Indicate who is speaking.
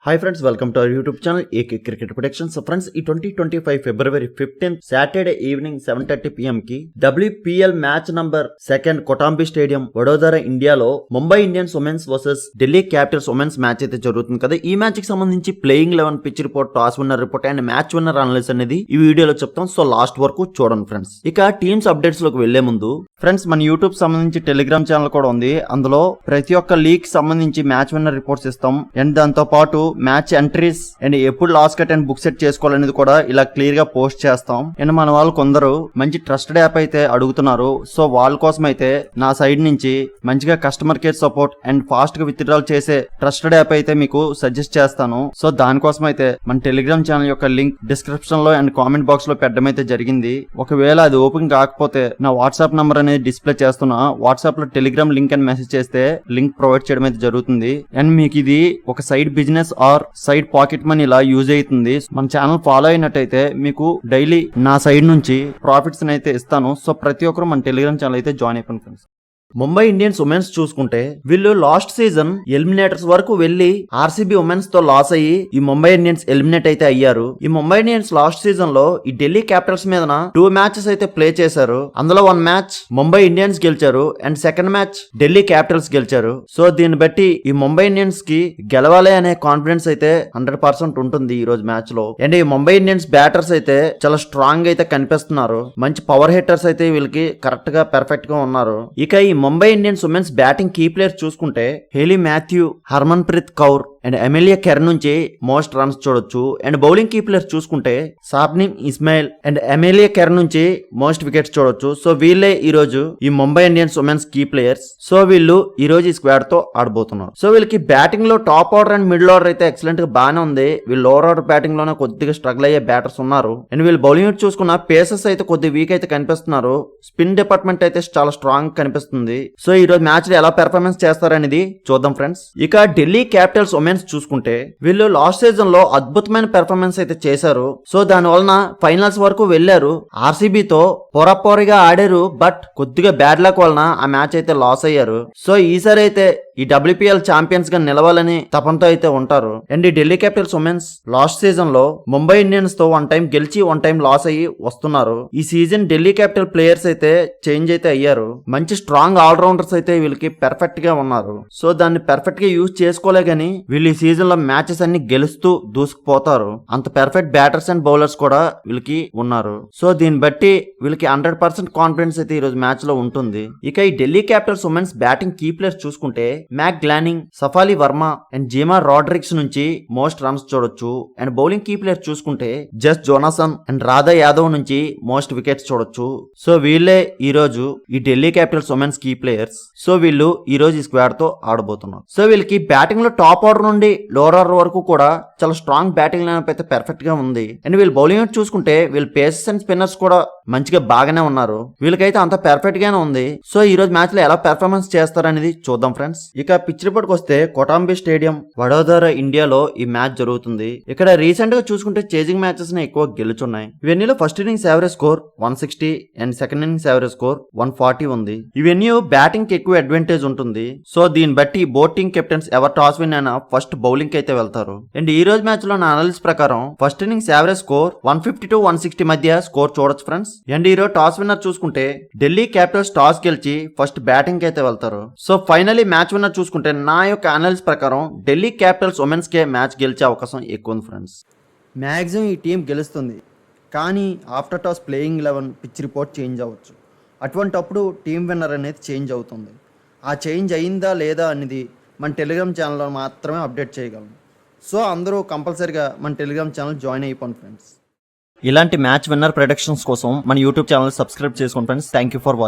Speaker 1: Hi friends, welcome to our YouTube channel AK cricket productions. So friends, ఈ 2025 ఫిబ్రవరి 15 Saturday evening 7:30 PM కి WPL match number 2 Kotambi stadium Vadodara ఇండియాలో Mumbai Indians womens versus Delhi capitals womens match అయితే జరుగుతుంది కదా. ఈ match కి సంబంధించి playing 11 pitch report, toss winner report and match winner analysis అనేది ఈ వీడియోలో చెప్తాం. సో లాస్ట్ వరకు చూడండి ఫ్రెండ్స్. ఇక టీమ్స్ అప్డేట్స్ లోకి వెళ్లే ముందు ఫ్రెండ్స్, మన యూట్యూబ్ సంబంధించి టెలిగ్రామ్ ఛానల్ కూడా ఉంది. అందులో ప్రతి ఒక్క లీగ్ సంబంధించి మ్యాచ్ విన్నర్ రిపోర్ట్స్ ఇస్తాం అండ్ దాంతో పాటు మ్యాచ్ ఎంట్రీస్ అండ్ ఎప్పుడు last cut and book set చేసుకోవాలనేది కూడా ఇలా క్లియర్ గా పోస్ట్ చేస్తాం. అండ్ మన వాళ్ళు కొందరు మంచి ట్రస్టెడ్ యాప్ అయితే అడుగుతున్నారు. సో వాళ్ళ కోసం అయితే నా సైడ్ నుంచి మంచిగా customer care support and fast గా విత్డ్రాల్ చేసే ట్రస్టెడ్ యాప్ అయితే మీకు సజెస్ట్ చేస్తాను. సో దానికోసం అయితే మన టెలిగ్రామ్ ఛానల్ యొక్క లింక్ డిస్క్రిప్షన్ లో అండ్ కామెంట్ బాక్స్ లో పెట్టడం అయితే జరిగింది. ఒకవేళ అది ఓపెన్ కాకపోతే నా వాట్సాప్ నంబర్ అనేది డిస్ప్లే చేస్తున్నా. వాట్సాప్ లో టెలిగ్రామ్ లింక్ అని మెసేజ్ చేస్తే లింక్ ప్రొవైడ్ చేయడం అయితే జరుగుతుంది. అండ్ మీకు ఇది ఒక side business are side pocket money ఇలా యూజ్ అవుతుంది. మన ఛానల్ ఫాలో అయినట్టయితే మీకు డైలీ నా సైడ్ నుంచి ప్రాఫిట్స్ అయితే ఇస్తాను. సో ప్రతి ఒక్కరు మన టెలిగ్రామ్ ఛానల్ అయితే జాయిన్ అయిపోయింది ఫ్రెండ్స్. ముంబై ఇండియన్స్ ఉమెన్స్ చూసుకుంటే వీళ్ళు లాస్ట్ సీజన్ ఎలిమినేటర్స్ వరకు వెళ్లి ఆర్సీబీ ఉమెన్స్ తో లాస్ అయ్యి ఈ ముంబై ఇండియన్స్ ఎలిమినేట్ అయితే అయ్యారు. ఈ ముంబై ఇండియన్స్ లాస్ట్ సీజన్ లో ఈ ఢిల్లీ క్యాపిటల్స్ మీద 2 మ్యాచెస్ అయితే ప్లే చేశారు. అందులో 1 మ్యాచ్ ముంబై ఇండియన్స్ గెలిచారు and second match Delhi Capitals గెలిచారు. సో దీన్ని బట్టి ఈ ముంబై ఇండియన్స్ కి గెలవాలి అనే కాన్ఫిడెన్స్ అయితే 100% ఉంటుంది ఈ రోజు మ్యాచ్ లో. అండ్ ఈ ముంబై ఇండియన్స్ బ్యాటర్స్ అయితే చాలా స్ట్రాంగ్ అయితే కనిపిస్తున్నారు. మంచి పవర్ హిట్టర్స్ అయితే వీళ్ళకి కరెక్ట్ గా పర్ఫెక్ట్ గా ఉన్నారు. ఇక ఈ Mumbai Indians womens batting key players చూసుకుంటే Hayley Matthews, Harmanpreet Kaur and Amelia Kerr నుంచి మోస్ట్ రన్స్ చూడొచ్చు. అండ్ బౌలింగ్ కీ ప్లేయర్స్ చూసుకుంటే Shabnim Ismail and Amelia Kerr నుంచి మోస్ట్ వికెట్స్ చూడొచ్చు. సో వీళ్ళే ఈ రోజు ఈ Mumbai Indians womens key players. So వీళ్ళు ఈ రోజు ఈ స్క్వాడ్ తో ఆడబోతున్నారు. సో వీళ్ళకి బ్యాటింగ్ లో top order and middle order అయితే ఎక్సలెంట్ గా బాగానే ఉంది. వీళ్ళు లోవర్ ఆర్డర్ బ్యాటింగ్ లోనే కొద్దిగా స్ట్రగుల్ అయ్యే బ్యాటర్స్ ఉన్నారు. అండ్ వీళ్ళు బౌలింగ్ చూసుకున్న పేసెస్ అయితే కొద్దిగా వీక్ అయితే కనిపిస్తున్నారు. స్పిన్ డిపార్ట్మెంట్ అయితే చాలా స్ట్రాంగ్ కనిపిస్తుంది. సో ఈ రోజు మ్యాచ్ లో ఎలా పెర్ఫార్మెన్స్ చేస్తారనేది చూద్దాం ఫ్రెండ్స్. ఇక ఢిల్లీ క్యాపిటల్స్ ఉమెన్స్ చూసుకుంటే వీళ్ళు లాస్ట్ సీజన్ లో అద్భుతమైన పెర్ఫార్మెన్స్ అయితే చేశారు. సో దాని వలన ఫైనల్స్ వరకు వెళ్లారు. ఆర్సీబీతో పోరాపోరిగా ఆడారు. బట్ కొద్దిగా బ్యాడ్ లక్ వలన ఆ మ్యాచ్ అయితే లాస్ అయ్యారు. సో ఈసారి అయితే ఈ WPL ఛాంపియన్స్ గా నిలవాలని తపంతో అయితే ఉంటారు. అండ్ ఈ Delhi capitals women's last season లో ముంబై ఇండియన్స్ తో 1 టైం గెలిచి 1 టైం లాస్ అయ్యి వస్తున్నారు. ఈ సీజన్ ఢిల్లీ క్యాపిటల్ ప్లేయర్స్ అయితే చేంజ్ అయితే అయ్యారు. మంచి స్ట్రాంగ్ ఆల్రౌండర్స్ అయితే వీళ్ళకి పర్ఫెక్ట్ గా ఉన్నారు. సో దాన్ని పర్ఫెక్ట్ గా యూజ్ చేసుకోలే గానీ వీళ్ళు ఈ సీజన్ లో మ్యాచెస్ అన్ని గెలుస్తూ దూసుకుపోతారు. అంత పర్ఫెక్ట్ బ్యాటర్స్ అండ్ బౌలర్స్ కూడా వీళ్ళకి ఉన్నారు. సో దీన్ని బట్టి వీళ్ళకి 100% కాన్ఫిడెన్స్ అయితే ఈ రోజు మ్యాచ్ లో ఉంటుంది. ఇక ఈ Delhi capitals women's batting key players చూసుకుంటే Meg Lanning, Shafali Verma and Jemimah Rodrigues నుంచి మోస్ట్ రన్స్ చూడొచ్చు. అండ్ బౌలింగ్ కీ ప్లేయర్ చూసుకుంటే Jess Jonassen and Radha Yadav నుంచి మోస్ట్ వికెట్స్ చూడొచ్చు. సో వీళ్ళే ఈ రోజు ఈ Delhi capitals women's key players. So వీళ్ళు ఈ రోజు ఈ స్క్వాడ్ తో ఆడబోతున్నారు. సో వీళ్ళకి బ్యాటింగ్ లో టాప్ ఆర్డర్ నుండి లోవర్ ఆర్డర్ వరకు కూడా చాలా స్ట్రాంగ్ బ్యాటింగ్ లైనప్ అయితే పర్ఫెక్ట్ గా ఉంది. అండ్ వీళ్ళు బౌలింగ్ చూసుకుంటే వీళ్ళు పేసర్స్ అండ్ స్పిన్నర్స్ కూడా మంచిగా బాగానే ఉన్నారు. వీళ్ళకైతే అంత పర్ఫెక్ట్ గానే ఉంది. సో ఈ రోజు మ్యాచ్ లో ఎలా పెర్ఫార్మెన్స్ చేస్తారనేది చూద్దాం ఫ్రెండ్స్. ఇక పిచ్ రిపోర్ట్ వస్తే కొటాంబి స్టేడియం వడోదర ఇండియాలో ఈ మ్యాచ్ జరుగుతుంది. ఇక్కడ రీసెంట్ గా చూసుకుంటే చేజింగ్ మ్యాచెస్ ని ఎక్కువ గెలుచున్నాయి. ఇవన్నీలో first innings average score 160 and second innings average score 140 ఉంది. ఇవన్నీ బ్యాటింగ్ కి ఎక్కువ అడ్వాంటేజ్ ఉంటుంది. సో దీన్ని బట్టి బోత్ టీమ్ కెప్టెన్స్ ఎవరు టాస్ విన్ అయినా ఫస్ట్ బౌలింగ్ కి అయితే వెళ్తారు. అండ్ ఈ రోజు మ్యాచ్ లో నా అనాలిసిస్ ప్రకారం first innings average score 150 to 160 మధ్య స్కోర్ చూడొచ్చు ఫ్రెండ్స్. అండ్ ఈ రోజు టాస్ విన్నర్ చూసుకుంటే ఢిల్లీ క్యాపిటల్స్ టాస్ గెలిచి ఫస్ట్ బ్యాటింగ్ కి అయితే వెళ్తారు. సో ఫైనలీ మ్యాచ్ విన్నర్ చూసుకుంటే నా యొక్క అనాలిసిస్ ప్రకారం Delhi capitals women's K match గెలిచే అవకాశం ఎక్కువ ఉంది ఫ్రెండ్స్.
Speaker 2: మ్యాక్సిమం ఈ టీం గెలుస్తుంది. కానీ after toss playing 11 pitch report change అవ్వచ్చు. అటువంటప్పుడు టీం విన్నర్ అనేది చేంజ్ అవుతుంది. ఆ చేంజ్ అయిందా లేదా అనేది మన టెలిగ్రామ్ ఛానల్లో మాత్రమే అప్డేట్ చేయగలం. సో అందరూ కంపల్సరీగా మన టెలిగ్రామ్ ఛానల్ జాయిన్ అయిపోండి ఫ్రెండ్స్.
Speaker 1: ఇలాంటి మ్యాచ్ విన్నర్ ప్రొడిక్షన్స్ కోసం మన యూట్యూబ్ ఛానల్ సబ్స్క్రైబ్ చేసుకోండి friends. Thank you for watching.